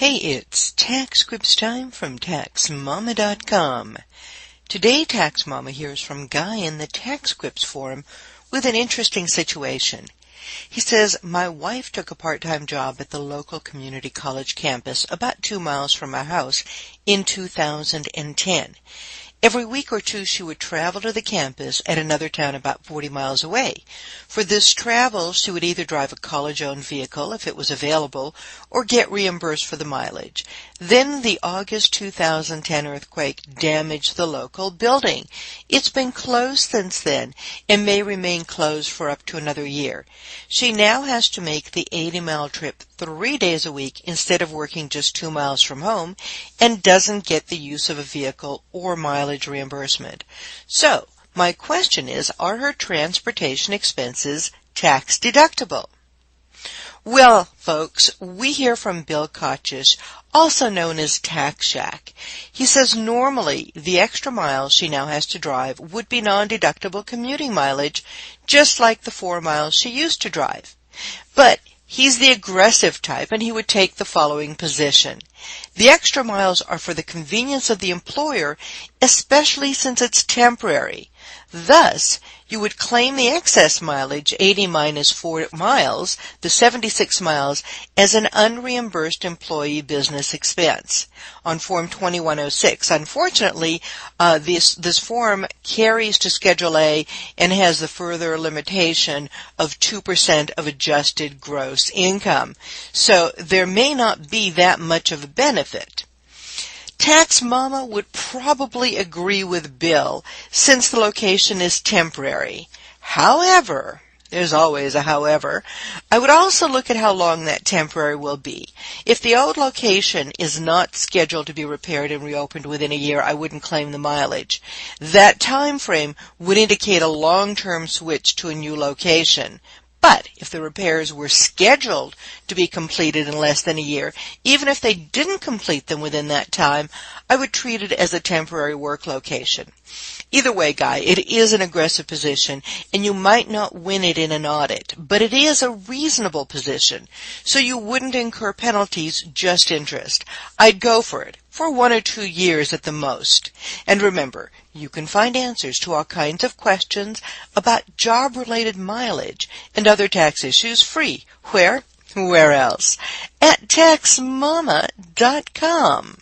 Hey, it's TaxQuips time from TaxMama.com. Today, TaxMama hears from Guy in the TaxQuips Forum with an interesting situation. He says, my wife took a part-time job at the local community college campus about 2 miles from our house in 2010. Every week or two, she would travel to the campus at another town about 40 miles away. For this travel, she would either drive a college-owned vehicle if it was available or get reimbursed for the mileage. Then the August 2010 earthquake damaged the local building. It's been closed since then and may remain closed for up to another year. She now has to make the 80-mile trip 3 days a week instead of working just 2 miles from home and doesn't get the use of a vehicle or mileage reimbursement. So, my question is, are her transportation expenses tax deductible? Well, folks, we hear from Bill Kochish, also known as Tax Shack. He says normally the extra miles she now has to drive would be non-deductible commuting mileage, just like the 4 miles she used to drive. But he's the aggressive type, and he would take the following position. The extra miles are for the convenience of the employer, especially since it's temporary. Thus, you would claim the excess mileage, 80 minus 4 miles, the 76 miles, as an unreimbursed employee business expense on Form 2106. Unfortunately, this form carries to Schedule A and has the further limitation of 2% of adjusted gross income. So there may not be that much of a benefit. TaxMama would probably agree with Bill since the location is temporary. However, there's always a however, I would also look at how long that temporary will be. If the old location is not scheduled to be repaired and reopened within a year, I wouldn't claim the mileage. That time frame would indicate a long-term switch to a new location. But if the repairs were scheduled to be completed in less than a year, even if they didn't complete them within that time, I would treat it as a temporary work location. Either way, Guy, it is an aggressive position, and you might not win it in an audit, but it is a reasonable position, so you wouldn't incur penalties, just interest. I'd go for it, for 1 or 2 years at the most. And remember, you can find answers to all kinds of questions about job-related mileage and other tax issues free. Where? Where else? At TaxMama.com.